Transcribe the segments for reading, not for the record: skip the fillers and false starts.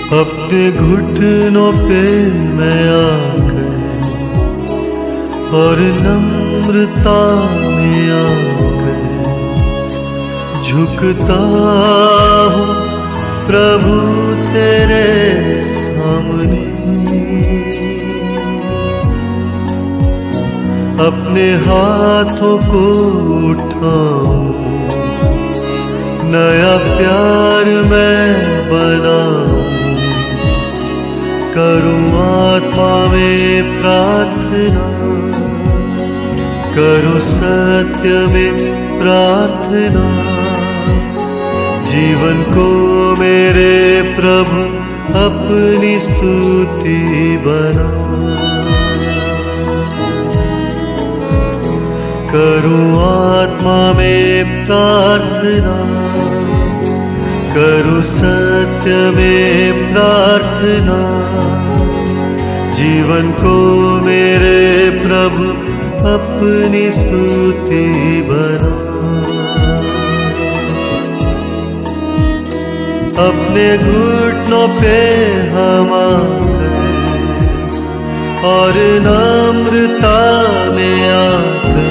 अपने घुटनों पे मैं आकर और नम्रता में आकर झुकता हूँ प्रभु तेरे सामने। अपने हाथों को उठाऊं, नया प्यार मैं बनाऊं, करूं आत्मा में प्रार्थना, करूं सत्य में प्रार्थना। जीवन को मेरे प्रभु अपनी स्तुति बना। करूं आत्मा में प्रार्थना, करूं सत्य में प्रार्थना। जीवन को मेरे प्रभु अपनी स्तुति बना। अपने घुटनों पे हम आकर और नम्रता में आकर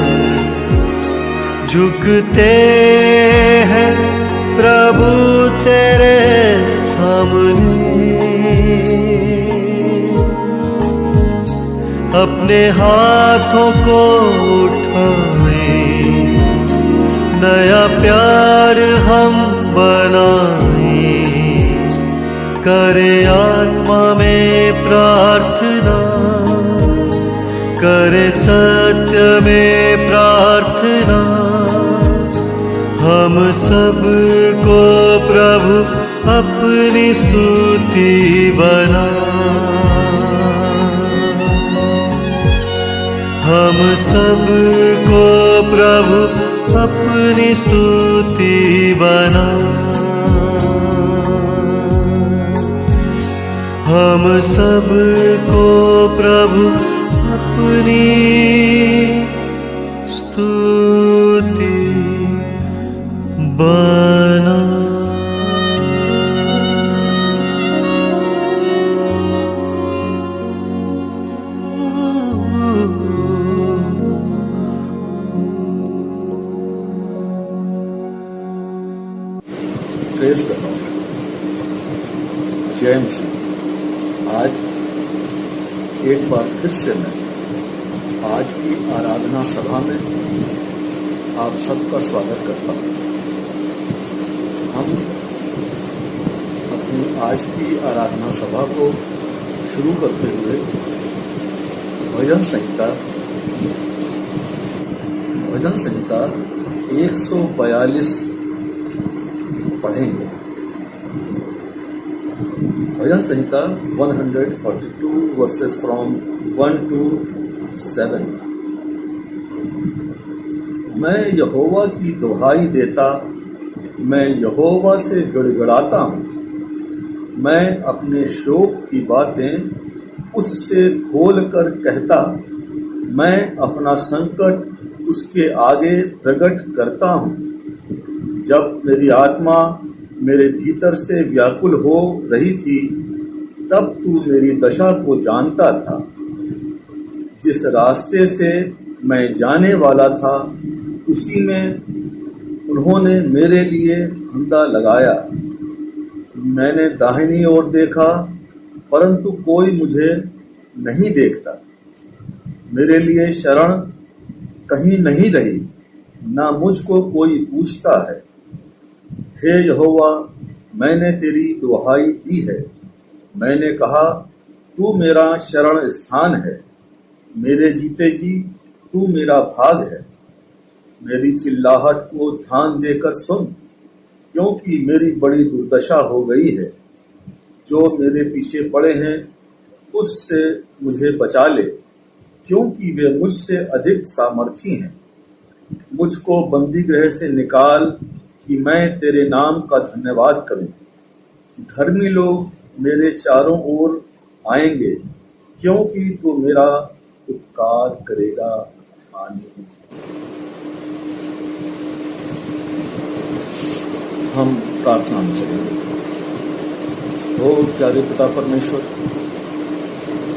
झुकते हैं प्रभु तेरे सामने। अपने हाथों को उठाए, नया प्यार हम बनाए, करे आत्मा में प्रार्थना, करे सत्य में प्रार्थना। हम सब को प्रभु अपनी स्तुति बना। हम सब को प्रभु अपनी स्तुति बना। हम सब को प्रभु अपनी स्तुति बना। Praise the Lord. जय मसीह। आज एक बार फिर से मैं आज की आराधना सभा में आप सबका स्वागत करता हूँ। हम अपनी आज की आराधना सभा को शुरू करते हुए भजन संहिता 142 पढ़ेंगे। भजन संहिता 142 वर्सेस फ्रॉम 1 to 7। मैं यहोवा की दुहाई देता, मैं यहोवा से गिड़गिड़ाता हूँ। मैं अपने शोक की बातें उससे खोल कर कहता, मैं अपना संकट उसके आगे प्रकट करता हूँ। जब मेरी आत्मा मेरे भीतर से व्याकुल हो रही थी, तब तू मेरी दशा को जानता था। जिस रास्ते से मैं जाने वाला था, उसी में उन्होंने मेरे लिए फंदा लगाया। मैंने दाहिनी ओर देखा, परंतु कोई मुझे नहीं देखता। मेरे लिए शरण कहीं नहीं रही, ना मुझको कोई पूछता है। हे यहोवा, मैंने तेरी दुहाई दी है। मैंने कहा, तू मेरा शरण स्थान है। मेरे जीते जी तू मेरा भाग है। मेरी चिल्लाहट को ध्यान देकर सुन, क्योंकि मेरी बड़ी दुर्दशा हो गई है। जो मेरे पीछे पड़े हैं, उससे मुझे बचा ले, क्योंकि वे मुझसे अधिक सामर्थी हैं। मुझको बंदीगृह से निकाल कि मैं तेरे नाम का धन्यवाद करूं। धर्मी लोग मेरे चारों ओर आएंगे, क्योंकि तू मेरा उपकार करेगा। आमीन। हम प्रार्थना करेंगे। हो प्यारे पिता परमेश्वर,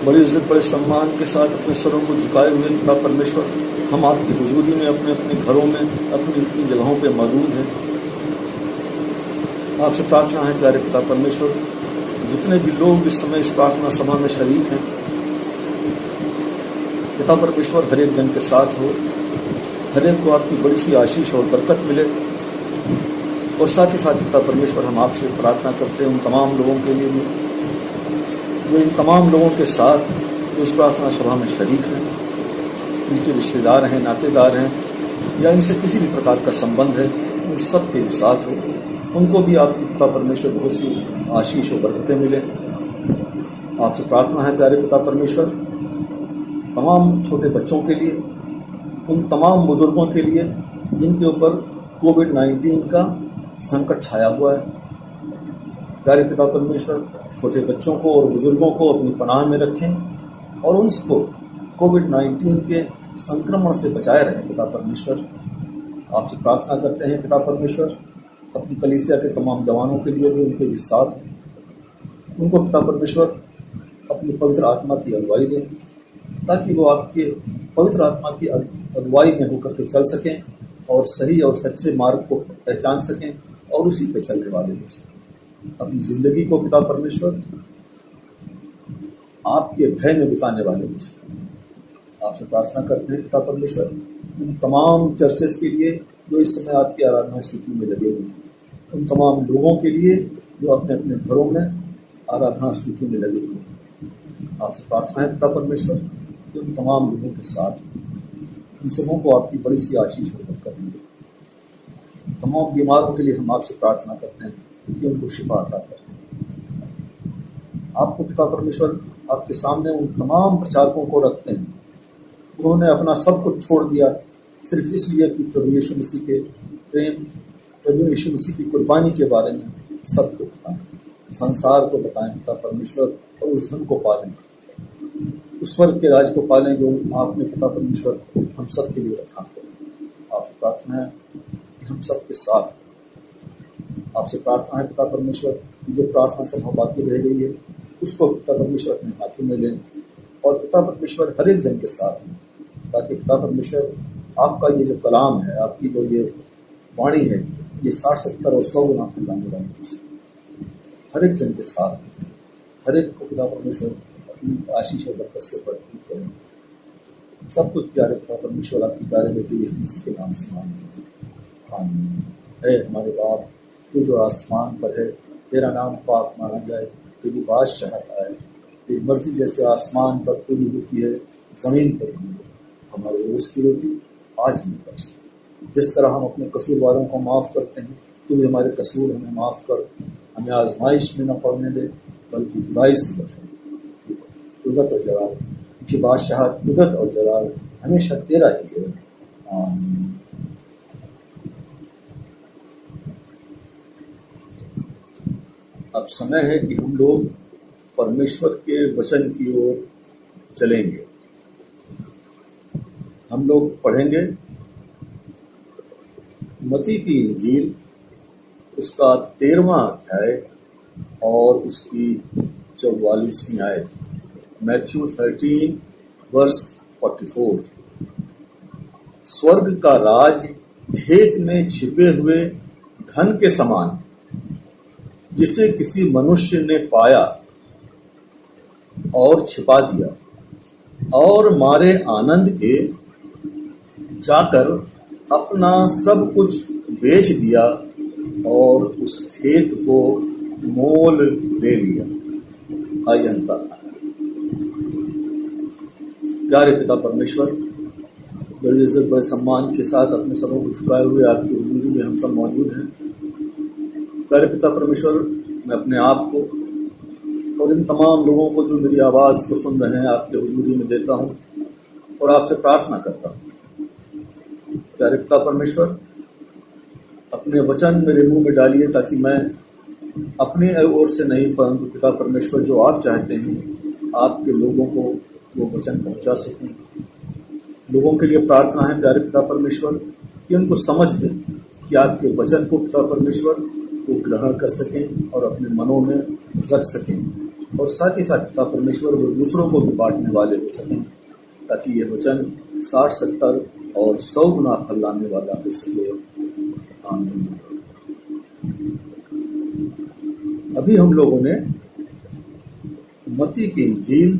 बड़ी इज्जत बड़े सम्मान के साथ अपने स्वरों को झुकाए हुए पिता परमेश्वर, हम आपकी हुजूरी में अपने अपने घरों में अपनी अपनी जगहों पे मौजूद हैं। आपसे प्रार्थना है प्यारे पिता परमेश्वर, जितने भी लोग इस समय इस प्रार्थना सभा में शरीक हैं, पिता परमेश्वर हर एक जन के साथ हो, हर एक को आपकी बड़ी सी आशीष और बरकत मिले। और साथ ही साथ पिता परमेश्वर हम आपसे प्रार्थना करते हैं उन तमाम लोगों के लिए भी, जो इन तमाम लोगों के साथ जो इस प्रार्थना सभा में शरीक हैं, उनके रिश्तेदार हैं, नातेदार हैं, या इनसे किसी भी प्रकार का संबंध है, उन सब के साथ हो, उनको भी आप पिता परमेश्वर बहुत सी आशीष और बरकतें मिले। आपसे प्रार्थना है प्यारे पिता परमेश्वर, तमाम छोटे बच्चों के लिए, उन तमाम बुजुर्गों के लिए जिनके ऊपर कोविड-19 का संकट छाया हुआ है। प्यारे पिता परमेश्वर, छोटे बच्चों को और बुजुर्गों को अपनी पनाह में रखें और उनको कोविड-19 के संक्रमण से बचाए रहें पिता परमेश्वर। आपसे प्रार्थना करते हैं पिता परमेश्वर, अपनी कलीसिया के तमाम जवानों के लिए भी उनके भी साथ उनको पिता परमेश्वर अपनी पवित्र आत्मा की अगुवाई दें, ताकि वो आपके पवित्र आत्मा की अगुवाई में होकर के चल सकें और सही और सच्चे मार्ग को पहचान सकें और उसी पे चलने वाले हो सकें। अपनी जिंदगी को पिता परमेश्वर आपके भय में बिताने वाले हो सकें। आपसे प्रार्थना करते हैं पिता परमेश्वर उन तमाम चर्चेस के लिए जो इस समय आपकी आराधना स्तुति में लगे हुए हैं, उन तमाम लोगों के लिए जो अपने अपने घरों में आराधना स्तुति में लगे हुए हैं। आपसे प्रार्थना है पिता परमेश्वर कि उन तमाम लोगों के साथ उन सबों को आपकी बड़ी सी आशीष और बरकत मिले। तमाम बीमारों के लिए हम आपसे प्रार्थना करते हैं कि उनको शिफा अता करें। आपको पिता परमेश्वर आपके सामने उन तमाम प्रचारकों को रखते हैं, उन्होंने अपना सब कुछ छोड़ दिया सिर्फ इसलिए कि प्रभु यीशु मसीह के प्रेम, प्रभु यीशु मसीह की कुर्बानी के बारे में सबको बताएं, संसार को बताएं पिता परमेश्वर, और उस धन को पालें, उस स्वर्ग के राज को पालें जो आपने पिता परमेश्वर हम सब के लिए रखा है। आपसे प्रार्थना है कि हम सब के साथ, आपसे प्रार्थना है पिता परमेश्वर जो प्रार्थना सभा बाकी रह गई है उसको पिता परमेश्वर अपने हाथों में लें और पिता परमेश्वर हर एक जन के साथ हैं, ताकि पिता परमेश्वर आपका ये जो कलाम है, आपकी जो ये वाणी है, ये 60, 70 और 100 गुना फैलाने वाली है। हर एक जन के साथ, हर एक को पिता परमेश्वर अपनी आशीष और बरकत से भरपूर करें। सब कुछ प्यारे पिता परमेश्वर आपकी प्यारे बेटे यीशु मसीह के नाम से मांगते हैं, आमीन। है हमारे बाप तू जो आसमान पर है, तेरा नाम पाक माना जाए, तेरी बादशाहत आए, तेरी मर्जी जैसे आसमान पर पूरी होती है जमीन पर भी। हमारे रोज की रोटी आज हमें बख्श, जिस तरह हम अपने कसूरवारों को माफ़ करते हैं, तू भी हमारे कसूर हमें माफ़ कर, हमें आजमाइश में न पड़ने दे बल्कि बुराई से बचा। कुदरत और जलाल की बादशाहत, कुदरत और जलाल हमेशा तेरा ही है, आमीन। अब समय है कि हम लोग परमेश्वर के वचन की ओर चलेंगे। हम लोग पढ़ेंगे मत्ती की इंजील, उसका 13वां अध्याय और उसकी 44वीं आयत। Matthew 13 verse 44। स्वर्ग का राज खेत में छिपे हुए धन के समान, जिसे किसी मनुष्य ने पाया और छिपा दिया, और मारे आनंद के जाकर अपना सब कुछ बेच दिया और उस खेत को मोल ले लिया। आइए हम प्रार्थना करें। प्यारे पिता परमेश्वर, बड़ी इज्जत बड़े सम्मान के साथ अपने सबों को झुकाए हुए आपकी हुजूरी में हम सब मौजूद हैं। प्यारे पिता परमेश्वर, मैं अपने आप को और इन तमाम लोगों को जो मेरी आवाज़ को सुन रहे हैं आपके हुजूरी में देता हूँ और आपसे प्रार्थना करता हूँ। प्यारे पिता परमेश्वर, अपने वचन मेरे मुंह में डालिए ताकि मैं अपने ओर से नहीं परंतु पिता परमेश्वर जो आप चाहते हैं आपके लोगों को वो वचन पहुंचा सकूं। लोगों के लिए प्रार्थना है प्यारे पिता परमेश्वर कि उनको समझ दें कि आपके वचन को पिता परमेश्वर को ग्रहण कर सकें और अपने मनों में रख सकें, और साथ ही साथ पिता परमेश्वर वो दूसरों को भी बांटने वाले हो सकें, ताकि ये वचन 60, 70 और 100 गुना फल लाने वाला हो सके। आमीन। अभी हम लोगों ने मत्ती की इंजील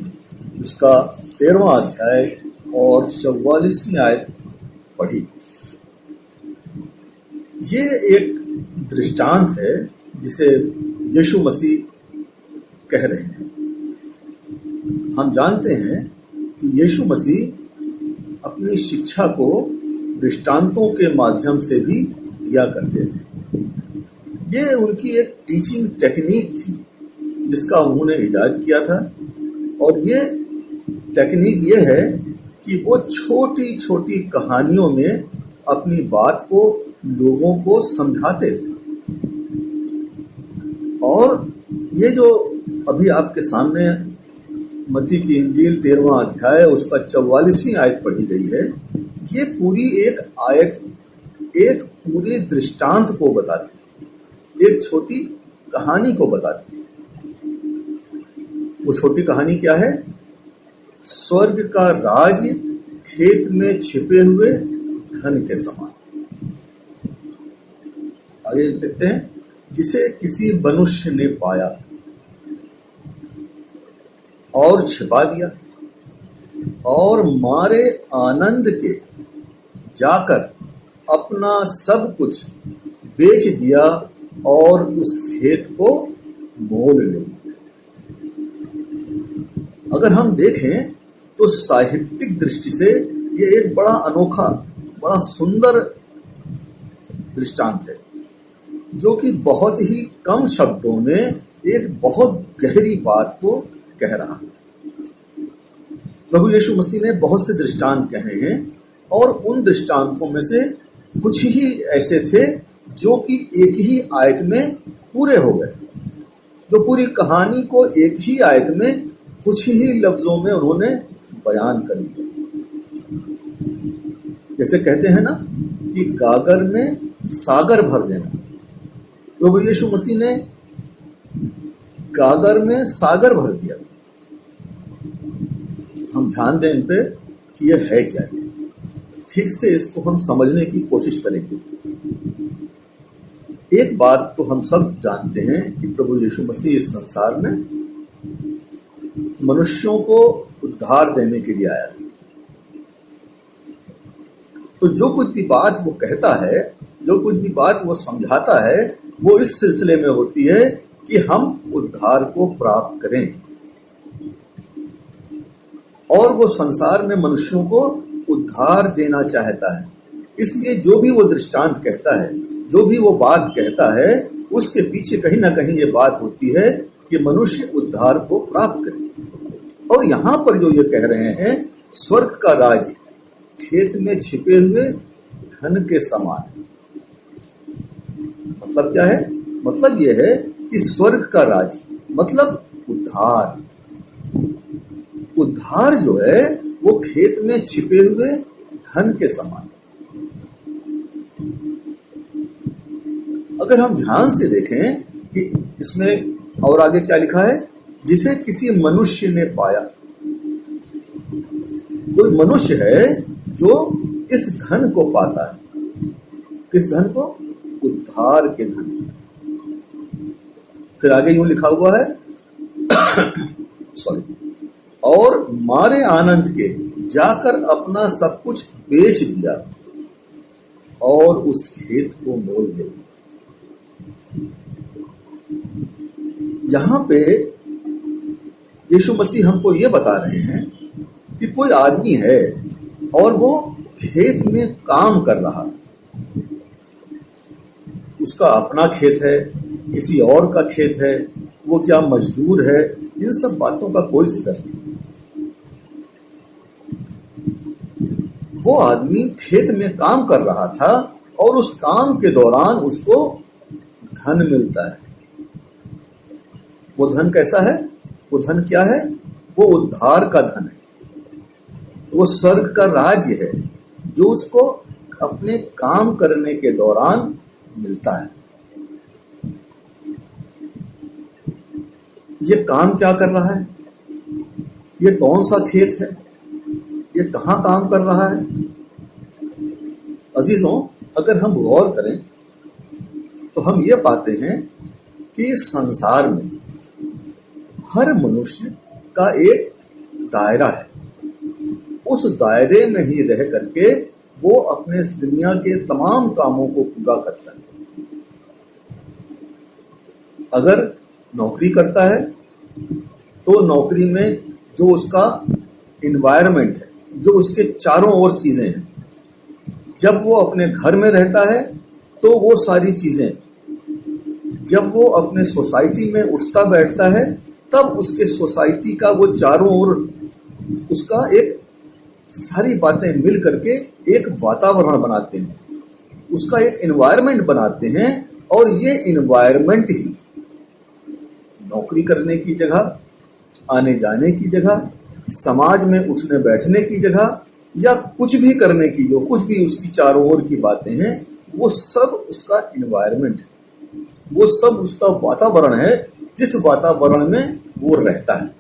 उसका 13वां अध्याय और 44वीं आयत पढ़ी। ये एक दृष्टांत है जिसे यीशु मसीह कह रहे हैं। हम जानते हैं कि यीशु मसीह अपनी शिक्षा को दृष्टांतों के माध्यम से भी दिया करते थे। ये उनकी एक टीचिंग टेक्निक थी जिसका उन्होंने इजाद किया था, और ये टेक्निक ये है कि वो छोटी छोटी कहानियों में अपनी बात को लोगों को समझाते थे। और ये जो अभी आपके सामने मत्ती की इंजील 13वां अध्याय उसका 44वीं आयत पढ़ी गई है, ये पूरी एक आयत एक पूरे दृष्टांत को बताती है, एक छोटी कहानी को बताती है। वो छोटी कहानी क्या है? स्वर्ग का राज खेत में छिपे हुए धन के समान। आगे देखते हैं, जिसे किसी मनुष्य ने पाया और छिपा दिया और मारे आनंद के जाकर अपना सब कुछ बेच दिया और उस खेत को मोल ले लिया। अगर हम देखें तो साहित्यिक दृष्टि से ये एक बड़ा अनोखा, बड़ा सुंदर दृष्टांत है, जो कि बहुत ही कम शब्दों में एक बहुत गहरी बात को कह रहा है। प्रभु यीशु मसीह ने बहुत से दृष्टांत कहे हैं, और उन दृष्टांतों में से कुछ ही ऐसे थे जो कि एक ही आयत में पूरे हो गए, जो पूरी कहानी को एक ही आयत में कुछ ही लफ्जों में उन्होंने बयान कर दिया। जैसे कहते हैं ना कि गागर में सागर भर देना। प्रभु यीशु मसीह ने गागर में सागर भर दिया। हम ध्यान दें इन पे कि यह है क्या है, ठीक से इसको हम समझने की कोशिश करेंगे। एक बात तो हम सब जानते हैं कि प्रभु यीशु मसीह इस संसार में मनुष्यों को उद्धार देने के लिए आया था। तो जो कुछ भी बात वो कहता है, जो कुछ भी बात वो समझाता है, वो इस सिलसिले में होती है कि हम उद्धार को प्राप्त करें। और वो संसार में मनुष्यों को उद्धार देना चाहता है। इसलिए जो भी वो दृष्टांत कहता है, जो भी वो बात कहता है, उसके पीछे कहीं ना कहीं ये बात होती है कि मनुष्य उद्धार को प्राप्त करे। और यहां पर जो ये कह रहे हैं, स्वर्ग का राज खेत में छिपे हुए धन के समान। मतलब क्या है? मतलब यह है कि स्वर्ग का राज मतलब उद्धार। उद्धार जो है वो खेत में छिपे हुए धन के समान। अगर हम ध्यान से देखें कि इसमें और आगे क्या लिखा है, जिसे किसी मनुष्य ने पाया। कोई मनुष्य है जो इस धन को पाता है। किस धन को? उद्धार के धन। फिर आगे यूं लिखा हुआ है सॉरी, और मारे आनंद के जाकर अपना सब कुछ बेच दिया और उस खेत को मोल ले लिया। यहां पे यीशु मसीह हमको ये बता रहे हैं कि कोई आदमी है और वो खेत में काम कर रहा है। उसका अपना खेत है, किसी और का खेत है, वो क्या मजदूर है, इन सब बातों का कोई जिक्र नहीं। वो आदमी खेत में काम कर रहा था और उस काम के दौरान उसको धन मिलता है। वो धन कैसा है? वो धन क्या है? वो उद्धार का धन है। वो स्वर्ग का राज्य है जो उसको अपने काम करने के दौरान मिलता है। ये काम क्या कर रहा है, ये कौन सा खेत है, ये कहाँ काम कर रहा है। अजीजों, अगर हम गौर करें तो हम ये पाते हैं कि इस संसार में हर मनुष्य का एक दायरा है। उस दायरे में ही रह करके वो अपने इस दुनिया के तमाम कामों को पूरा करता है। अगर नौकरी करता है तो नौकरी में जो उसका इन्वायरमेंट है, जो उसके चारों ओर चीजें हैं, जब वो अपने घर में रहता है तो वो सारी चीजें, जब वो अपने सोसाइटी में उठता बैठता है तब उसके सोसाइटी का वो चारों ओर उसका एक सारी बातें मिल करके एक वातावरण बनाते हैं, उसका एक एनवायरनमेंट बनाते हैं। और ये एनवायरनमेंट ही नौकरी करने की जगह, आने जाने की जगह, समाज में उठने बैठने की जगह, या कुछ भी करने की, जो कुछ भी उसकी चारों ओर की बातें हैं, वो सब उसका एनवायरनमेंट है, वो सब उसका वातावरण है जिस वातावरण में वो रहता है।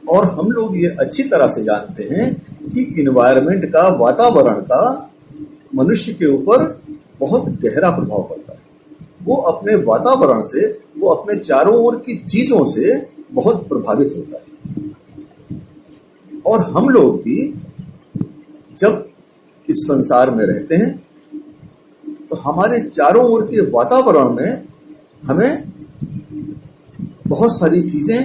और हम लोग ये अच्छी तरह से जानते हैं कि एनवायरनमेंट का, वातावरण का मनुष्य के ऊपर बहुत गहरा प्रभाव पड़ता है। वो अपने वातावरण से, वो अपने चारों ओर की चीजों से बहुत प्रभावित होता है। और हम लोग भी जब इस संसार में रहते हैं तो हमारे चारों ओर के वातावरण में हमें बहुत सारी चीजें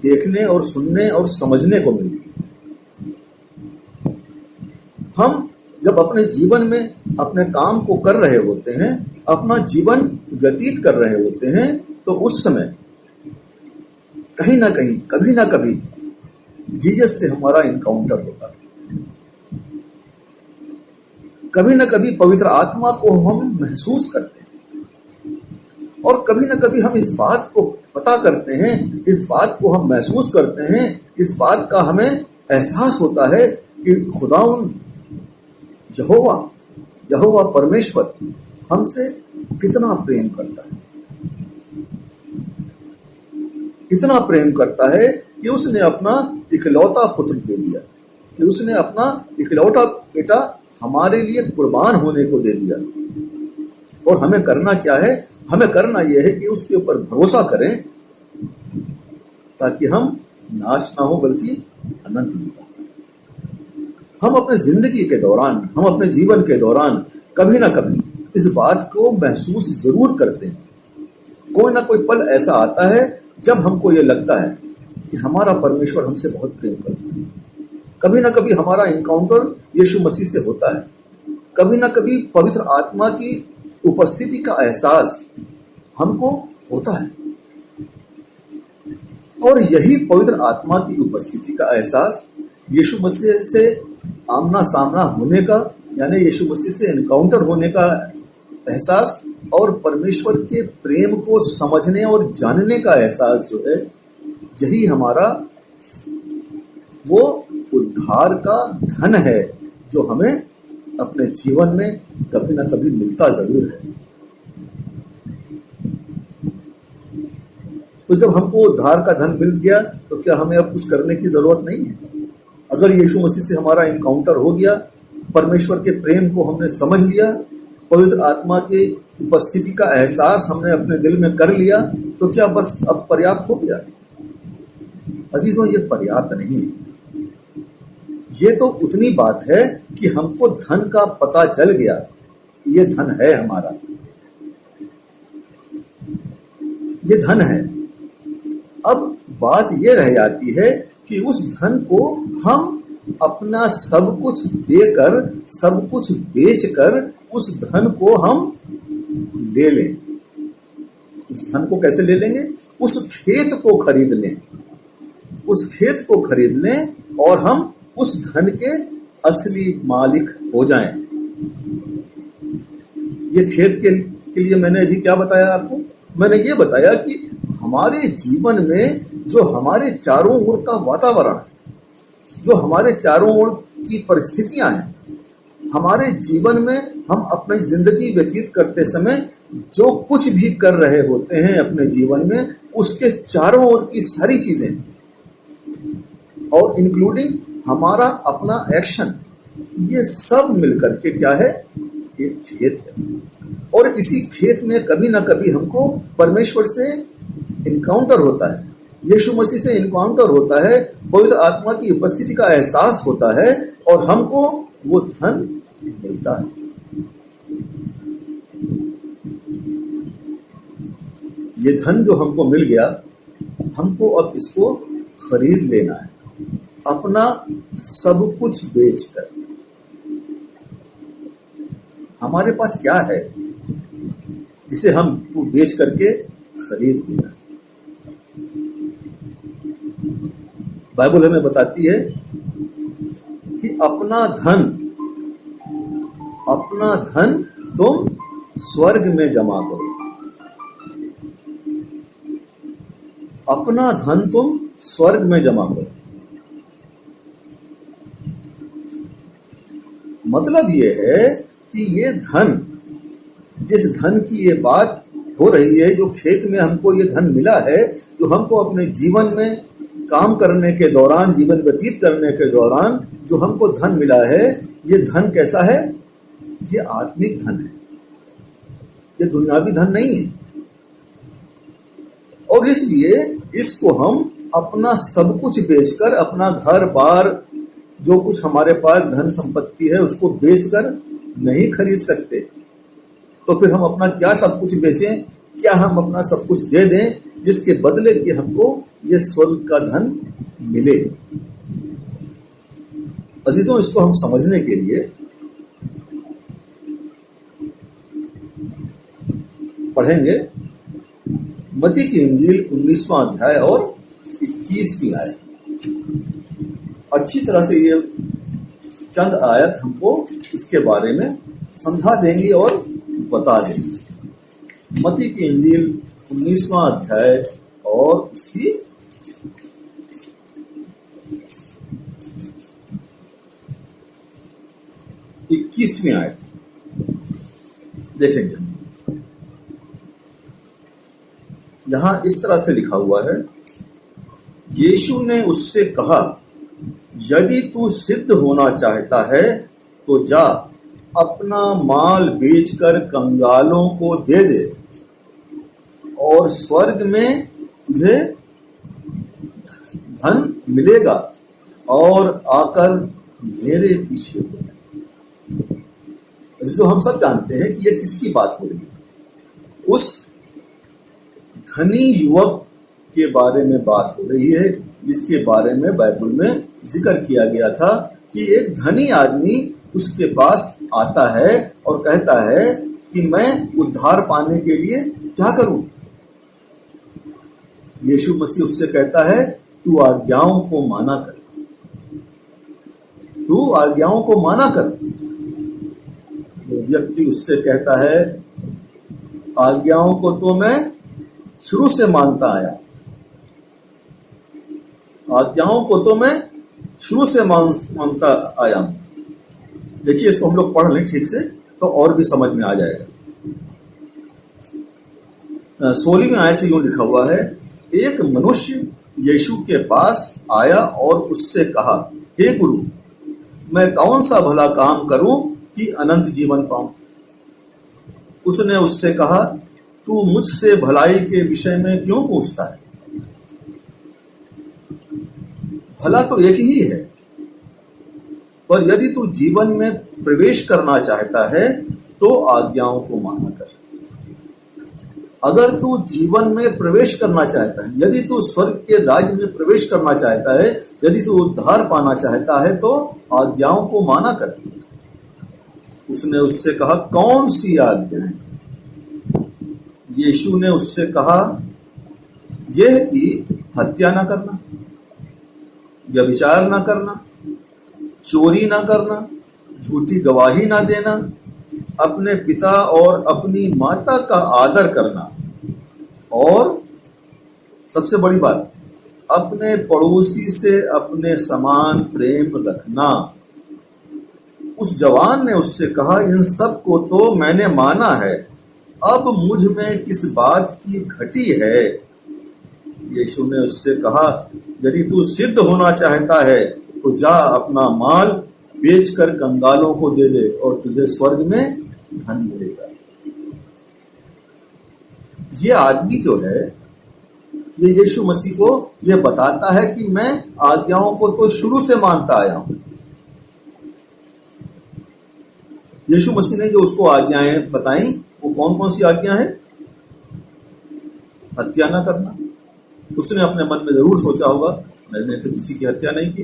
देखने और सुनने और समझने को मिलती है। हम जब अपने जीवन में अपने काम को कर रहे होते हैं, अपना जीवन व्यतीत कर रहे होते हैं, तो उस समय कहीं ना कहीं, कभी ना कभी जीसस से हमारा इनकाउंटर होता है। कभी ना कभी पवित्र आत्मा को हम महसूस करते हैं और कभी ना कभी हम इस बात को पता करते हैं, इस बात को हम महसूस करते हैं, इस बात का हमें एहसास होता है कि खुदाउन यहोवा परमेश्वर हमसे कितना प्रेम करता है। इतना प्रेम करता है कि उसने अपना इकलौता पुत्र दे दिया, कि उसने अपना इकलौता बेटा हमारे लिए कुर्बान होने को दे दिया। और हमें करना क्या है? हमें करना यह है कि उसके ऊपर भरोसा करें ताकि हम नाश ना हो बल्कि अनंत जीवन। हम अपने जिंदगी के दौरान, हम अपने जीवन के दौरान कभी ना कभी इस बात को महसूस जरूर करते हैं। कोई ना कोई पल ऐसा आता है जब हमको ये लगता है कि हमारा परमेश्वर हमसे बहुत प्रेम करता है। कभी ना कभी हमारा इनकाउंटर यीशु मसीह से होता है। कभी ना कभी पवित्र आत्मा की उपस्थिति का एहसास हमको होता है। और यही पवित्र आत्मा की उपस्थिति का एहसास यीशु मसीह से आमना सामना होने का, यानी यीशु मसीह से एनकाउंटर होने का एहसास, और परमेश्वर के प्रेम को समझने और जानने का एहसास जो है, यही हमारा वो उद्धार का धन है जो हमें अपने जीवन में कभी ना कभी मिलता जरूर है। तो जब हमको उद्धार का धन मिल गया तो क्या हमें अब कुछ करने की जरूरत नहीं है? अगर यीशु मसीह से हमारा इनकाउंटर हो गया, परमेश्वर के प्रेम को हमने समझ लिया, पवित्र आत्मा की उपस्थिति का एहसास हमने अपने दिल में कर लिया, तो क्या बस अब पर्याप्त हो गया? अजीजों, ये पर्याप्त नहीं। ये तो उतनी बात है कि हमको धन का पता चल गया, ये धन है हमारा, ये धन है। अब बात ये रह जाती है कि उस धन को हम अपना सब कुछ देकर, सब कुछ बेचकर उस धन को हम ले लें। उस धन को कैसे ले लेंगे? उस खेत को खरीद लें, उस खेत को खरीद लें और हम उस धन के असली मालिक हो जाएं। ये खेत के लिए मैंने अभी क्या बताया आपको? मैंने ये बताया कि हमारे जीवन में जो हमारे चारों ओर का वातावरण है, जो हमारे चारों ओर की परिस्थितियां हैं, हमारे जीवन में हम अपनी जिंदगी व्यतीत करते समय जो कुछ भी कर रहे होते हैं अपने जीवन में, उसके चारों ओर की सारी चीजें और इंक्लूडिंग हमारा अपना एक्शन, ये सब मिलकर के क्या है, एक खेत है। और इसी खेत में कभी ना कभी हमको परमेश्वर से इनकाउंटर होता है, यीशु मसीह से इनकाउंटर होता है, पवित्र आत्मा की उपस्थिति का एहसास होता है और हमको वो धन मिलता है। ये धन जो हमको मिल गया, हमको अब इसको खरीद लेना है, अपना सब कुछ बेचकर। हमारे पास क्या है जिसे हम बेच करके खरीद लेना है? बाइबल हमें बताती है कि अपना धन तुम स्वर्ग में जमा करो। अपना धन तुम स्वर्ग में जमा करो। मतलब ये है कि ये धन, जिस धन की ये बात हो रही है, जो खेत में हमको ये धन मिला है, जो हमको अपने जीवन में काम करने के दौरान, जीवन व्यतीत करने के दौरान जो हमको धन मिला है, ये धन कैसा है? ये आत्मिक धन है, ये दुनियावी धन नहीं है। और इसलिए इसको हम अपना सब कुछ बेचकर, अपना घर बार, जो कुछ हमारे पास धन संपत्ति है, उसको बेचकर नहीं खरीद सकते। तो फिर हम अपना क्या सब कुछ बेचें? क्या हम अपना सब कुछ दे दें जिसके बदले कि हमको ये स्वर्ग का धन मिले? अजीजों, इसको हम समझने के लिए पढ़ेंगे मत्ती की इंजील 19वां अध्याय और 21वीं आयत। अच्छी तरह से ये चंद आयत हमको इसके बारे में समझा देंगी और बता देंगी। मत्ती की इंजील 19वां अध्याय और उसकी 21वीं आयत देखेंगे। यहां इस तरह से लिखा हुआ है, यीशु ने उससे कहा, यदि तू सिद्ध होना चाहता है तो जा, अपना माल बेचकर कंगालों को दे दे और स्वर्ग में तुझे धन मिलेगा और आकर मेरे पीछे हो। तो हम सब जानते हैं कि यह किसकी बात हो रही है? उस धनी युवक के बारे में बात हो रही है, जिसके बारे में बाइबल में जिक्र किया गया था कि एक धनी आदमी उसके पास आता है और कहता है कि मैं उद्धार पाने के लिए क्या करूं? यीशु मसीह उससे कहता है, तू आज्ञाओं को माना कर, तू आज्ञाओं को माना कर। वो व्यक्ति उससे कहता है, आज्ञाओं को तो मैं शुरू से मानता आया, आज्ञाओं को तो मैं शुरू से मानता आया। देखिए, इसको हम लोग पढ़ लें ठीक से तो और भी समझ में आ जाएगा। 16वीं आयत से यूं लिखा हुआ है, एक मनुष्य यीशु के पास आया और उससे कहा, हे गुरु, मैं कौन सा भला काम करूं कि अनंत जीवन पाऊं? उसने उससे कहा, तू मुझसे भलाई के विषय में क्यों पूछता है? भला तो एक ही है, पर यदि तू जीवन में प्रवेश करना चाहता है तो आज्ञाओं को माना कर। अगर तू जीवन में प्रवेश करना चाहता है, यदि तू स्वर्ग के राज्य में प्रवेश करना चाहता है, यदि तू उद्धार पाना चाहता है तो आज्ञाओं को माना कर। उसने उससे कहा, कौन सी आज्ञा है? यीशु ने उससे कहा, यह कि हत्या ना करना, व्यभिचार ना करना, चोरी ना करना, झूठी गवाही ना देना, अपने पिता और अपनी माता का आदर करना, और सबसे बड़ी बात, अपने पड़ोसी से अपने समान प्रेम रखना। उस जवान ने उससे कहा, इन सब को तो मैंने माना है, अब मुझ में किस बात की घटी है? यीशु ने उससे कहा, यदि तू सिद्ध होना चाहता है तो जा अपना माल बेचकर कंगालों को दे दे और तुझे स्वर्ग में धन मिलेगा। ये आदमी जो है, ये यीशु मसीह को ये बताता है कि मैं आज्ञाओं को तो शुरू से मानता आया हूं। यीशु मसीह ने जो उसको आज्ञाएं बताई, वो कौन कौन सी आज्ञा है? हत्या ना करना। उसने अपने मन में जरूर सोचा होगा, मैंने तो किसी की हत्या नहीं की।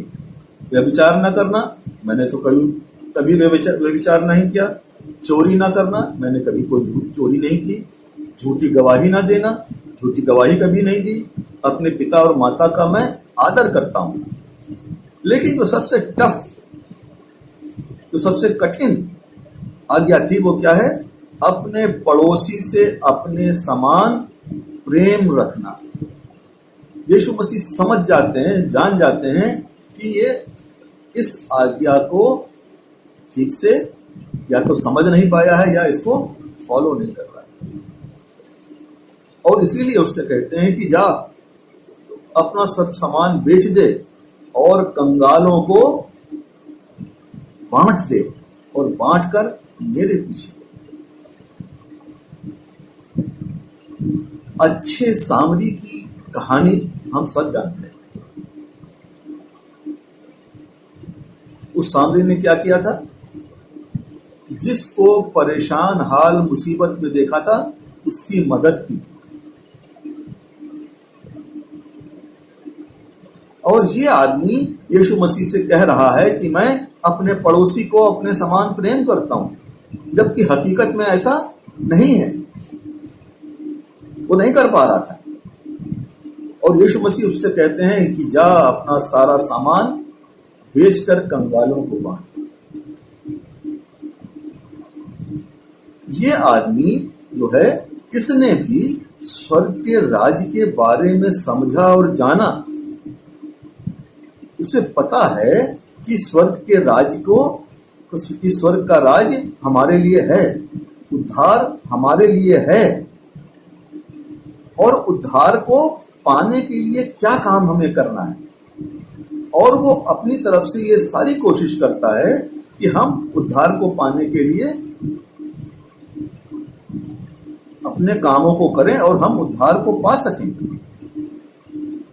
व्यभिचार ना करना, मैंने तो कभी व्यभिचार नहीं किया। चोरी ना करना, मैंने कभी कोई चोरी नहीं की। झूठी गवाही ना देना, झूठी गवाही कभी नहीं दी। अपने पिता और माता का मैं आदर करता हूं। लेकिन जो सबसे टफ, जो सबसे कठिन आज्ञा थी, वो क्या है? अपने पड़ोसी से अपने समान प्रेम रखना। यीशु मसीह समझ जाते हैं, जान जाते हैं कि ये इस आज्ञा को ठीक से या तो समझ नहीं पाया है या इसको फॉलो नहीं कर रहा है, और इसीलिए उससे कहते हैं कि जा अपना सब सामान बेच दे और कंगालों को बांट दे और बांट कर मेरे पीछे। अच्छे सामरी की कहानी हम सब जानते हैं। उस सामरी ने क्या किया था? जिसको परेशान हाल मुसीबत में देखा था, उसकी मदद की थी। और ये आदमी यीशु मसीह से कह रहा है कि मैं अपने पड़ोसी को अपने समान प्रेम करता हूं, जबकि हकीकत में ऐसा नहीं है। वो नहीं कर पा रहा था। और यीशु मसीह उससे कहते हैं कि जा अपना सारा सामान बेचकर कंगालों को बांट। ये आदमी जो है, इसने भी स्वर्ग के राज्य के बारे में समझा और जाना। उसे पता है कि स्वर्ग के राज्य को, कि स्वर्ग का राज्य हमारे लिए है, उद्धार हमारे लिए है, और उद्धार को पाने के लिए क्या काम हमें करना है। और वो अपनी तरफ से ये सारी कोशिश करता है कि हम उद्धार को पाने के लिए अपने कामों को करें और हम उद्धार को पा सकें।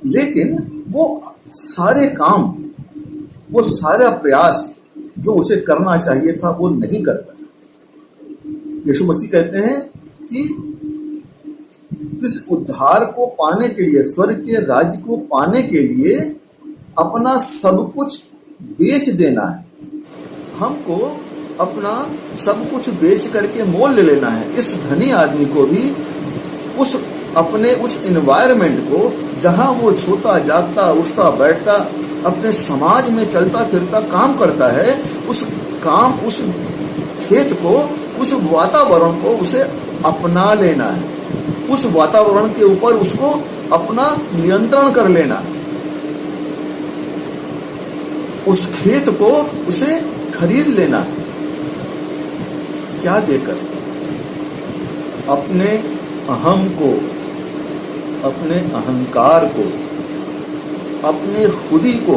लेकिन वो सारे काम, वो सारा प्रयास जो उसे करना चाहिए था, वो नहीं करता। यीशु मसीह कहते हैं कि इस उद्धार को पाने के लिए, स्वर्ग के राज्य को पाने के लिए अपना सब कुछ बेच देना है। हमको अपना सब कुछ बेच करके मोल ले लेना है। इस धनी आदमी को भी उस अपने उस एनवायरनमेंट को, जहां वो सोता जागता उठता बैठता अपने समाज में चलता फिरता काम करता है, उस काम, उस खेत को, उस वातावरण को उसे अपना लेना है। उस वातावरण के ऊपर उसको अपना नियंत्रण कर लेना, उस खेत को उसे खरीद लेना। क्या देकर? अपने अहम को, अपने अहंकार को, अपने खुदी को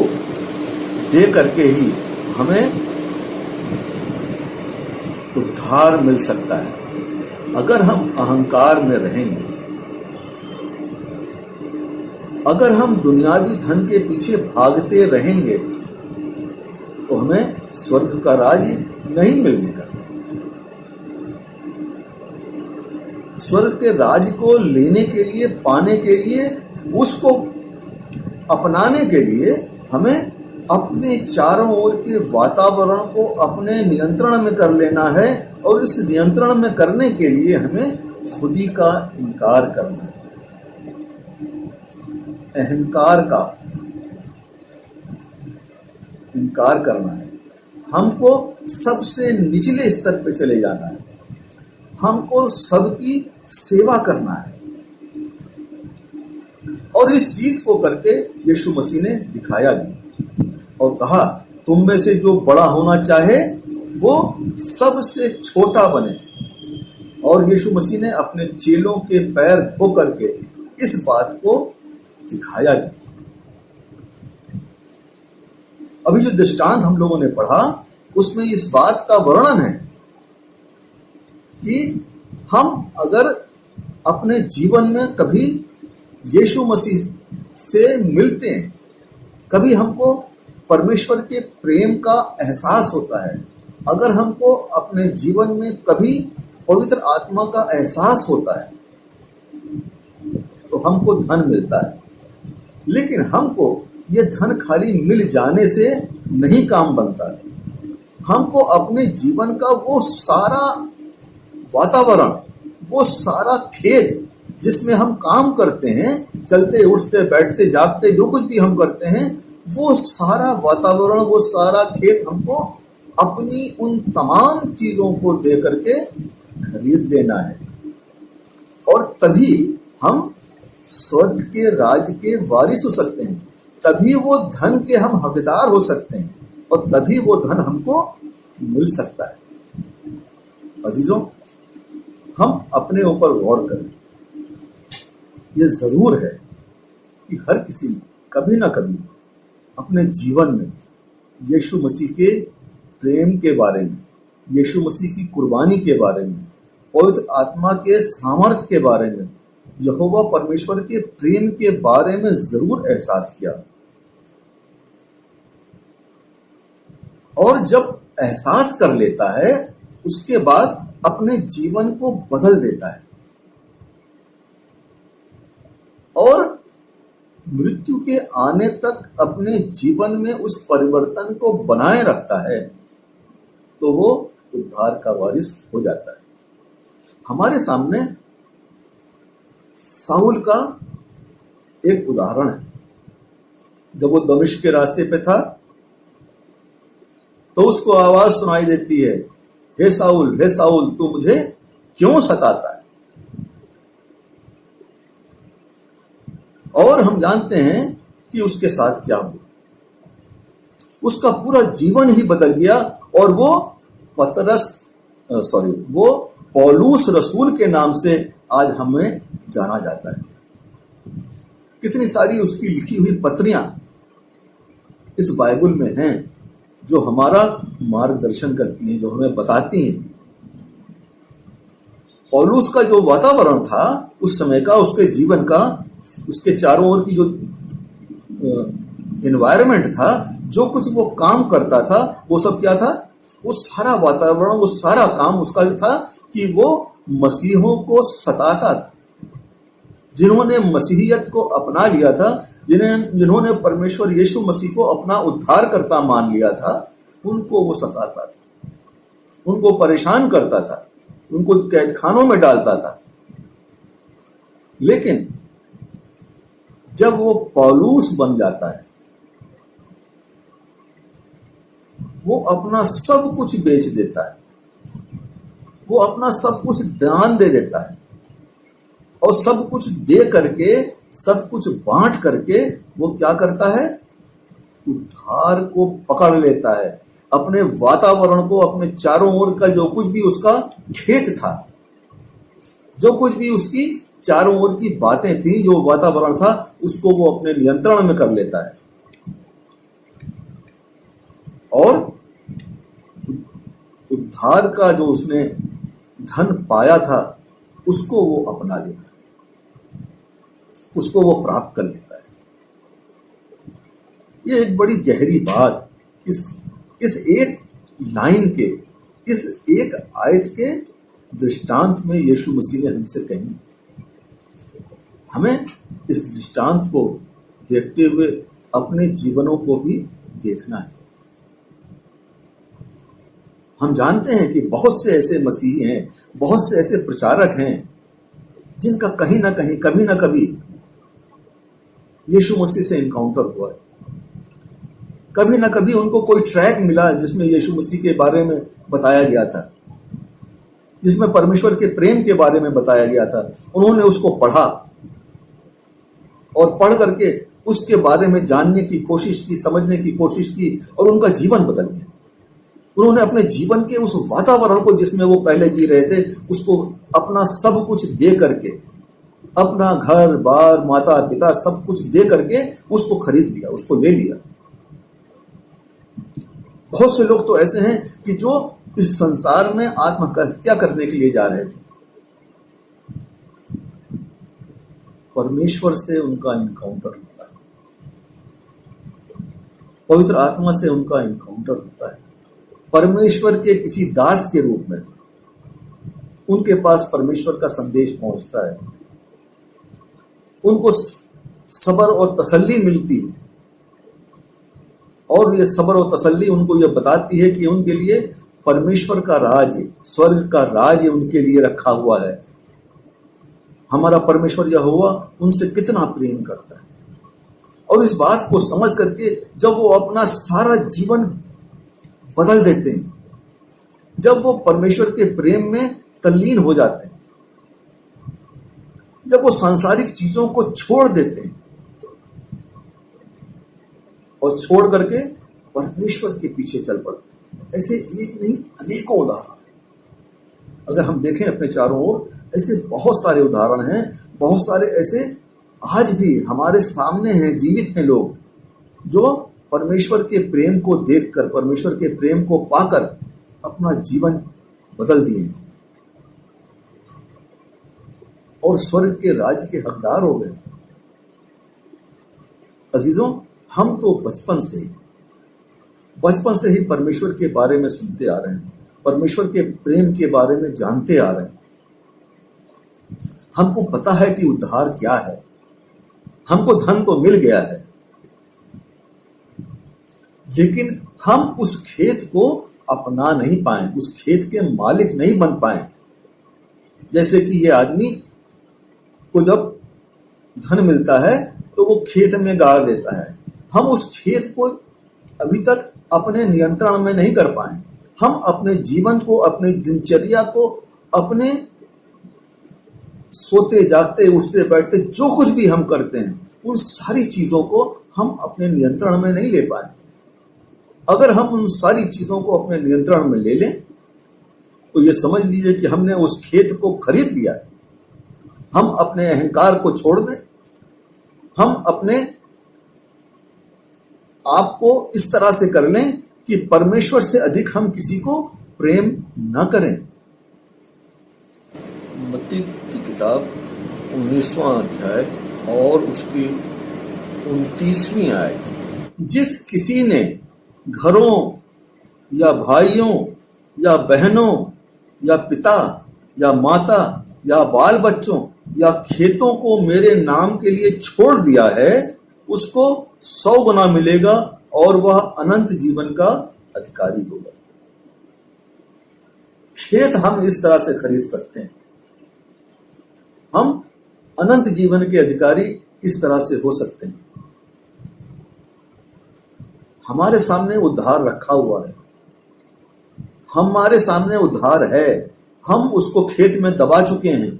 दे करके ही हमें उद्धार मिल सकता है। अगर हम अहंकार में रहेंगे, अगर हम दुनियावी धन के पीछे भागते रहेंगे, तो हमें स्वर्ग का राज्य नहीं मिलेगा। स्वर्ग के राज्य को लेने के लिए, पाने के लिए, उसको अपनाने के लिए हमें अपने चारों ओर के वातावरण को अपने नियंत्रण में कर लेना है, और इस नियंत्रण में करने के लिए हमें खुदी का इनकार करना है, अहंकार का इनकार करना है। हमको सबसे निचले स्तर पे चले जाना है, हमको सबकी सेवा करना है। और इस चीज को करके यीशु मसीह ने दिखाया भी और कहा, तुम में से जो बड़ा होना चाहे वो सबसे छोटा बने। और यीशु मसीह ने अपने चेलों के पैर धो करके इस बात को दिखाया गया। अभी जो दृष्टांत हम लोगों ने पढ़ा उसमें इस बात का वर्णन है कि हम अगर अपने जीवन में कभी यीशु मसीह से मिलते हैं, कभी हमको परमेश्वर के प्रेम का एहसास होता है, अगर हमको अपने जीवन में कभी पवित्र आत्मा का एहसास होता है तो हमको धन मिलता है। लेकिन हमको ये धन खाली मिल जाने से नहीं काम बनता है। हमको अपने जीवन का वो सारा वातावरण, वो सारा खेत जिसमें हम काम करते हैं, चलते उठते बैठते जागते जो कुछ भी हम करते हैं, वो सारा वातावरण, वो सारा खेत हमको अपनी उन तमाम चीजों को दे करके खरीद लेना है। और तभी हम स्वर्ग के राज के वारिस हो सकते हैं, तभी वो धन के हम हकदार हो सकते हैं और तभी वो धन हमको मिल सकता है। अजीजों, हम अपने ऊपर गौर करें। ये जरूर है कि हर किसी कभी ना कभी अपने जीवन में यीशु मसीह के प्रेम के बारे में, यीशु मसीह की कुर्बानी के बारे में, पवित्र आत्मा के सामर्थ्य के बारे में, यहोवा परमेश्वर के प्रेम के बारे में जरूर एहसास किया। और जब एहसास कर लेता है उसके बाद अपने जीवन को बदल देता है और मृत्यु के आने तक अपने जीवन में उस परिवर्तन को बनाए रखता है, तो वो उद्धार का वारिस हो जाता है। हमारे सामने साउल का एक उदाहरण है। जब वो दमिश्क के रास्ते पे था तो उसको आवाज सुनाई देती है, हे साउल तू मुझे क्यों सताता है। और हम जानते हैं कि उसके साथ क्या हुआ। उसका पूरा जीवन ही बदल गया और वो पौलुस रसूल के नाम से आज हमें जाना जाता है। कितनी सारी उसकी लिखी हुई पत्रियां इस बाइबल में हैं जो हमारा मार्गदर्शन करती हैं, जो हमें बताती हैं। पौलुस का जो वातावरण था उस समय का, उसके जीवन का, उसके चारों ओर की जो एनवायरनमेंट था, जो कुछ वो काम करता था, वो सब क्या था? वो सारा वातावरण, वो सारा काम उसका था कि वो मसीहों को सताता था। जिन्होंने मसीहियत को अपना लिया था, जिन्होंने परमेश्वर यीशु मसीह को अपना उद्धारकर्ता मान लिया था, उनको वो सताता था, उनको परेशान करता था, उनको कैदखानों में डालता था। लेकिन जब वो पौलुस बन जाता है, वो अपना सब कुछ बेच देता है, वो अपना सब कुछ दान दे देता है और सब कुछ दे करके, सब कुछ बांट करके वो क्या करता है? उद्धार को पकड़ लेता है। अपने वातावरण को, अपने चारों ओर का जो कुछ भी उसका खेत था, जो कुछ भी उसकी चारों ओर की बातें थी, जो वातावरण था, उसको वो अपने नियंत्रण में कर लेता है और उद्धार का जो उसने धन पाया था उसको वो अपना लेता है, उसको वो प्राप्त कर लेता है। ये एक बड़ी गहरी बात इस एक लाइन के, इस एक आयत के दृष्टांत में यीशु मसीह ने हमसे कही। हमें इस दृष्टांत को देखते हुए अपने जीवनों को भी देखना है। हम जानते हैं कि बहुत से ऐसे मसीही हैं, बहुत से ऐसे प्रचारक हैं जिनका कहीं ना कहीं, कभी ना कभी यीशु मसीह से इनकाउंटर हुआ है। कभी ना कभी उनको कोई ट्रैक मिला जिसमें यीशु मसीह के बारे में बताया गया था, जिसमें परमेश्वर के प्रेम के बारे में बताया गया था। उन्होंने उसको पढ़ा और पढ़ करके उसके बारे में जानने की कोशिश की, समझने की कोशिश की और उनका जीवन बदल गया। उन्होंने अपने जीवन के उस वातावरण को जिसमें वो पहले जी रहे थे, उसको अपना सब कुछ दे करके अपना घर बार, माता पिता सब कुछ दे करके उसको खरीद लिया, उसको ले लिया। बहुत से लोग तो ऐसे हैं कि जो इस संसार में आत्महत्या करने के लिए जा रहे थे, परमेश्वर से उनका इनकाउंटर होता है, पवित्र आत्मा से उनका इनकाउंटर होता है। परमेश्वर के किसी दास के रूप में उनके पास परमेश्वर का संदेश पहुंचता है, उनको सब्र और तसल्ली मिलती है, और ये सब्र और तसल्ली उनको ये बताती है कि उनके लिए परमेश्वर का राज्य, स्वर्ग का राज्य उनके लिए रखा हुआ है। हमारा परमेश्वर यहोवा उनसे कितना प्रेम करता है। और इस बात को समझ करके जब वो अपना सारा जीवन बदल देते हैं, जब वो परमेश्वर के प्रेम में तल्लीन हो जाते हैं, जब वो सांसारिक चीजों को छोड़ देते हैं और छोड़ करके परमेश्वर के पीछे चल पड़ते हैं, ऐसे एक नहीं अनेकों उदाहरण हैं। अगर हम देखें अपने चारों ओर, ऐसे बहुत सारे उदाहरण हैं, बहुत सारे ऐसे आज भी हमारे सामने हैं, जीवित हैं लोग जो परमेश्वर के प्रेम को देखकर, परमेश्वर के प्रेम को पाकर अपना जीवन बदल दिए और स्वर्ग के राज्य के हकदार हो गए। अजीजों, हम तो बचपन से ही परमेश्वर के बारे में सुनते आ रहे हैं, परमेश्वर के प्रेम के बारे में जानते आ रहे हैं। हमको पता है कि उद्धार क्या है, हमको धन तो मिल गया है, लेकिन हम उस खेत को अपना नहीं पाए, उस खेत के मालिक नहीं बन पाए। जैसे कि ये आदमी को जब धन मिलता है तो वो खेत में गाड़ देता है, हम उस खेत को अभी तक अपने नियंत्रण में नहीं कर पाए। हम अपने जीवन को, अपने दिनचर्या को, अपने सोते जागते उठते बैठते जो कुछ भी हम करते हैं, उन सारी चीजों को हम अपने नियंत्रण में नहीं ले पाए। अगर हम उन सारी चीजों को अपने नियंत्रण में ले लें तो ये समझ लीजिए कि हमने उस खेत को खरीद लिया है। हम अपने अहंकार को छोड़ दें, हम अपने आप को इस तरह से कर लें कि परमेश्वर से अधिक हम किसी को प्रेम न करें। मत्ती की किताब 19वां अध्याय और उसकी 29वीं आयत, जिस किसी ने घरों या भाइयों या बहनों या पिता या माता या बाल बच्चों या खेतों को मेरे नाम के लिए छोड़ दिया है, उसको 100 गुना मिलेगा और वह अनंत जीवन का अधिकारी होगा। खेत हम इस तरह से खरीद सकते हैं, हम अनंत जीवन के अधिकारी इस तरह से हो सकते हैं। हमारे सामने उद्धार रखा हुआ है, हमारे सामने उद्धार है, हम उसको खेत में दबा चुके हैं।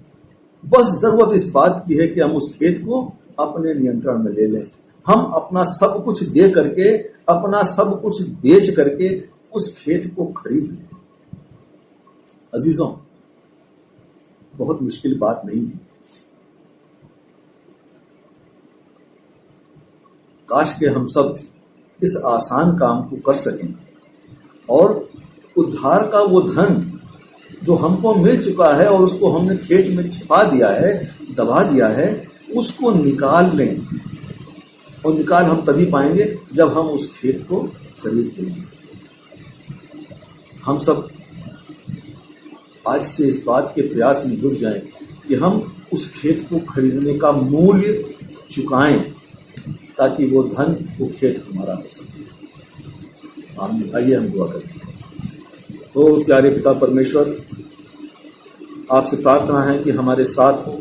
बस जरूरत इस बात की है कि हम उस खेत को अपने नियंत्रण में ले लें। हम अपना सब कुछ दे करके, अपना सब कुछ बेच करके उस खेत को खरीद लें। अजीजों, बहुत मुश्किल बात नहीं है। काश के हम सब इस आसान काम को कर सकें और उद्धार का वो धन जो हमको मिल चुका है और उसको हमने खेत में छिपा दिया है, दबा दिया है, उसको निकाल लें। और निकाल हम तभी पाएंगे जब हम उस खेत को खरीद लेंगे। हम सब आज से इस बात के प्रयास में जुट जाएं कि हम उस खेत को खरीदने का मूल्य चुकाएं ताकि वो धन, वो खेत हमारा हो सके। आमीन। आइए हम दुआ करें। तो प्यारे पिता परमेश्वर, आपसे प्रार्थना है कि हमारे साथ हो,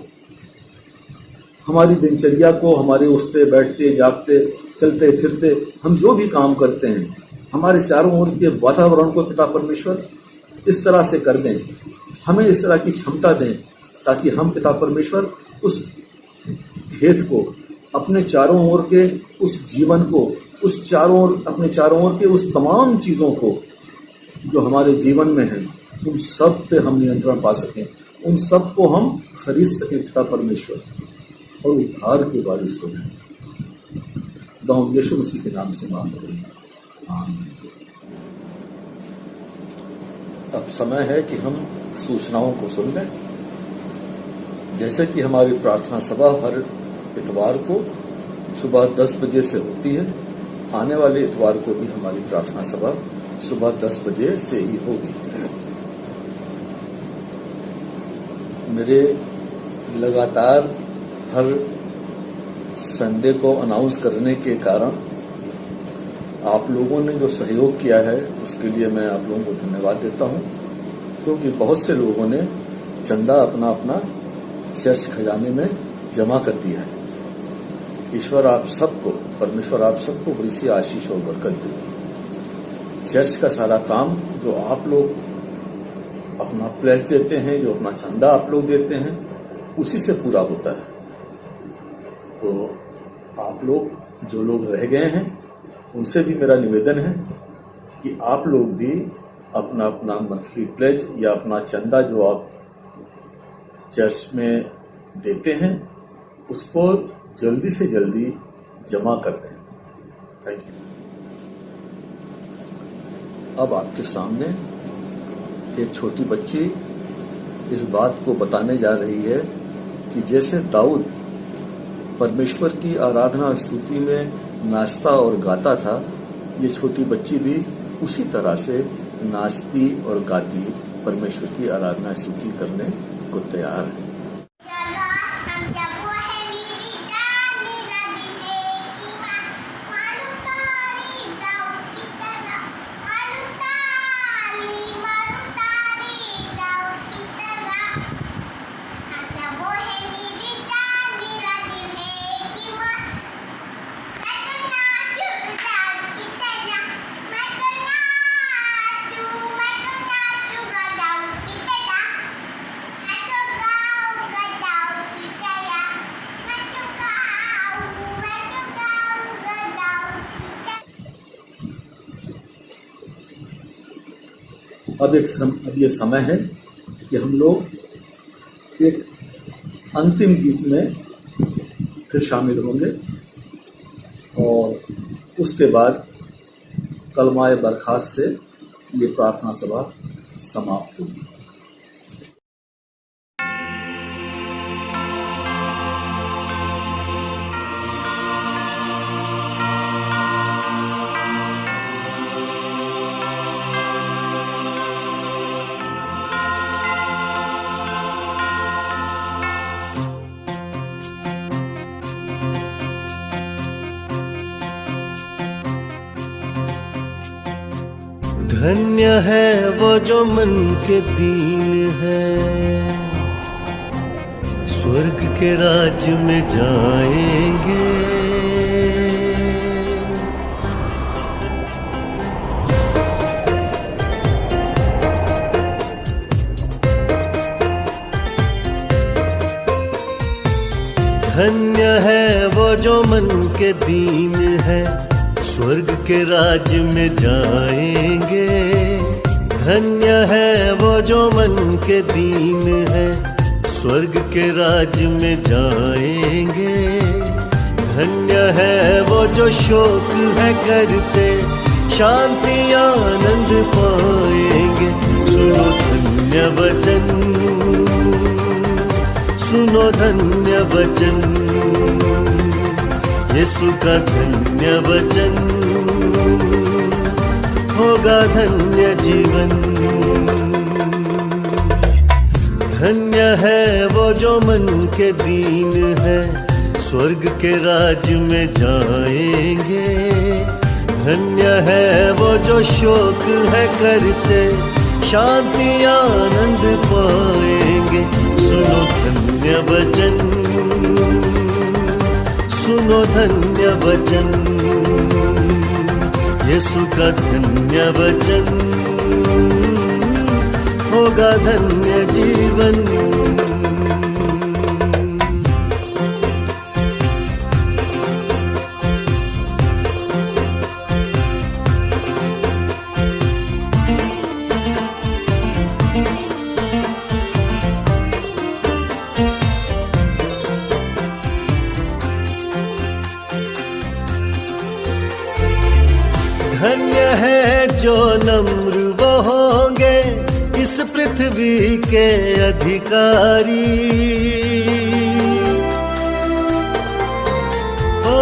हमारी दिनचर्या को, हमारे उठते बैठते जागते चलते फिरते हम जो भी काम करते हैं, हमारे चारों ओर के वातावरण को पिता परमेश्वर इस तरह से कर दें, हमें इस तरह की क्षमता दें ताकि हम पिता परमेश्वर उस खेत को, अपने चारों ओर के उस जीवन को, उस चारों ओर, अपने चारों ओर के उस तमाम चीज़ों को जो हमारे जीवन में है, उन सब पे हम नियंत्रण पा सकें, उन सब को हम खरीद सकें पिता परमेश्वर। और उद्धार की बारिश हो जाए। दाऊं यीशु मसीह के नाम से मांग रहे हैं, आमीन। अब समय है कि हम सूचनाओं को सुन लें। जैसे कि हमारी प्रार्थना सभा हर इतवार को सुबह 10 बजे से होती है, आने वाले इतवार को भी हमारी प्रार्थना सभा सुबह 10 बजे से ही होगी। मेरे लगातार हर संडे को अनाउंस करने के कारण आप लोगों ने जो सहयोग किया है उसके लिए मैं आप लोगों को धन्यवाद देता हूं, क्योंकि बहुत से लोगों ने चंदा अपना अपना चर्च खजाने में जमा कर दिया है। ईश्वर आप सबको, परमेश्वर आप सबको बड़ी सी आशीष और बरकत दे। चर्च का सारा काम जो आप लोग अपना प्लेज देते हैं, जो अपना चंदा आप लोग देते हैं, उसी से पूरा होता है। तो आप लोग जो लोग रह गए हैं उनसे भी मेरा निवेदन है कि आप लोग भी अपना अपना मंथली प्लेज या अपना चंदा जो आप चर्च में देते हैं उसको जल्दी से जल्दी जमा कर दें। Thank you. अब आपके सामने एक छोटी बच्ची इस बात को बताने जा रही है कि जैसे दाऊद परमेश्वर की आराधना स्तुति में नाचता और गाता था, ये छोटी बच्ची भी उसी तरह से नाचती और गाती परमेश्वर की आराधना स्तुति करने को तैयार है। अब ये समय है कि हम लोग एक अंतिम गीत में फिर शामिल होंगे और उसके बाद कलमाए बरखास्त से ये प्रार्थना सभा समाप्त होगी। धन्य है वो जो मन के दीन है, स्वर्ग के राज में जाएंगे। धन्य है वो जो मन के दीन है, स्वर्ग के राज में जाएंगे। धन्य है वो जो मन के दीन है, स्वर्ग के राज में जाएंगे। धन्य है वो जो शोक है करते, शांति आनंद पाएंगे। सुनो धन्य वचन, सुनो धन्य वचन, यीशु का धन्य वचन, होगा धन्य जीवन। धन्य है वो जो मन के दीन है, स्वर्ग के राज में जाएंगे। धन्य है वो जो शोक है करते, शांति आनंद पाएंगे। सुनो धन्य वचन, सुनो धन्य वचन, यीशु का धन्य वचन, होगा धन्य जीवन। धन्य है जो नम्र वो होंगे इस पृथ्वी के अधिकारी। ओ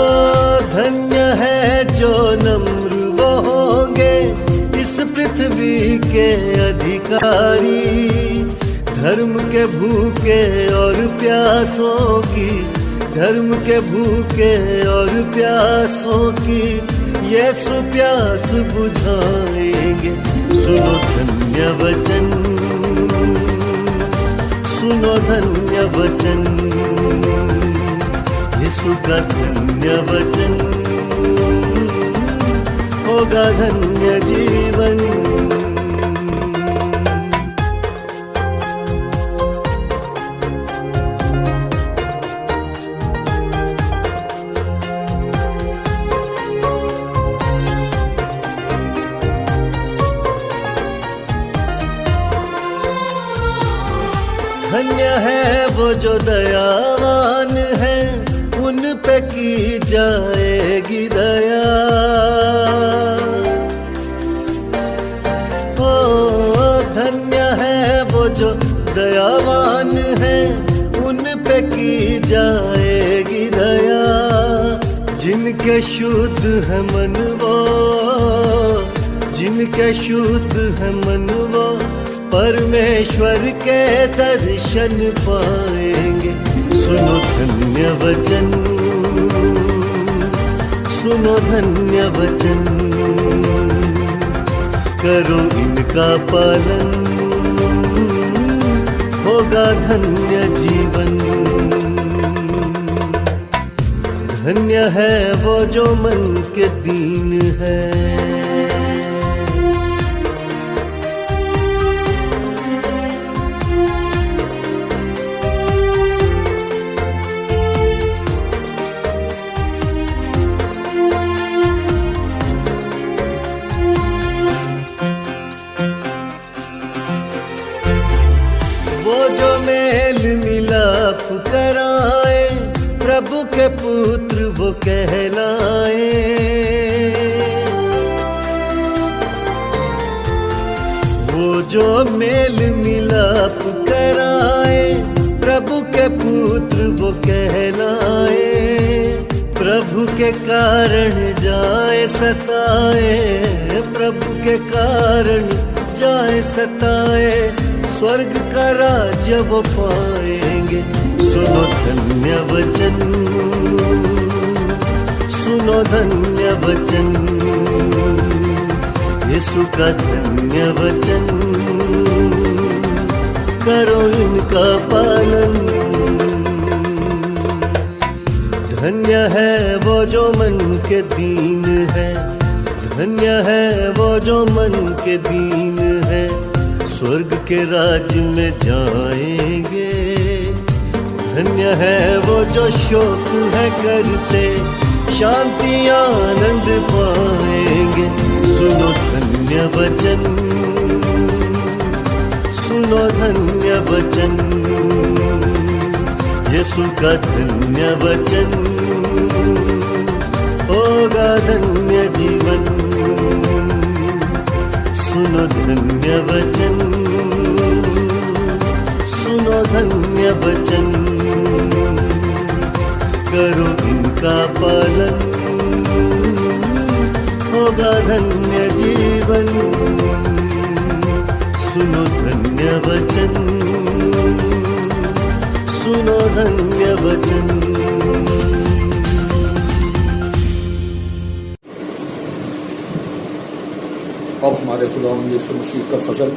धन्य है जो नम्र वो होंगे इस पृथ्वी के अधिकारी। धर्म के भूखे और प्यासों की, धर्म के भूखे और प्यासों की यीशु प्यास बुझाएंगे। सुनो धन्य वचन, सुनो धन्य वचन, यीशु का धन्य वचन, होगा धन्य जीवन। धन्य है वो जो दयावान है, उन पे की जाएगी दया। ओ धन्य है वो जो दयावान है, उन पे की जाएगी दया। जिनके शुद्ध है मन वो, जिनके शुद्ध है मन वो परमेश्वर के दर्शन पाएंगे। सुनो धन्य वचन, सुनो धन्य वचन, करो इनका पालन, होगा धन्य जीवन। धन्य है वो जो मन के दीन है, मिलाप कराए, प्रभु के पुत्र वो कहलाए। वो जो मेल मिलाप कराए, प्रभु के पुत्र वो कहलाए। प्रभु के कारण जाए सताए, प्रभु के कारण जाए सताए, स्वर्ग का राज्य वो पाएंगे। सुनो धन्य वचन, सुनो धन्य वचन, यीशु का धन्य वचन, करो इनका पालन। धन्य है वो जो मन के दीन है, धन्य है वो जो मन के दीन है, स्वर्ग के राज्य में जाएंगे। धन्य है वो जो शोक है करते, शांति आनंद पाएंगे। सुनो धन्य वचन, सुनो धन्य वचन, यीशु का धन्य वचन, होगा धन्य जीवन। सुनो धन्य वचन, सुनो धन्य वचन, करो इनका पालन, होगा धन्य जीवन। सुनो धन्य वचन, सुनो धन्य वचन। अब हमारे खुदा यीशु मसीह का फजल,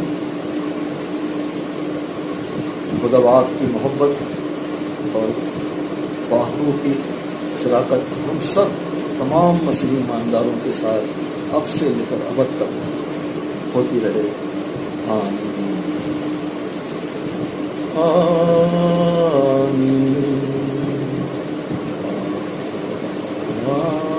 खुदा बाप की मोहब्बत और बाहू की शराकत हम सब तमाम मसीही ईमानदारों के साथ अब से लेकर अब तक होती रहे। आमीन आमीन आमीन।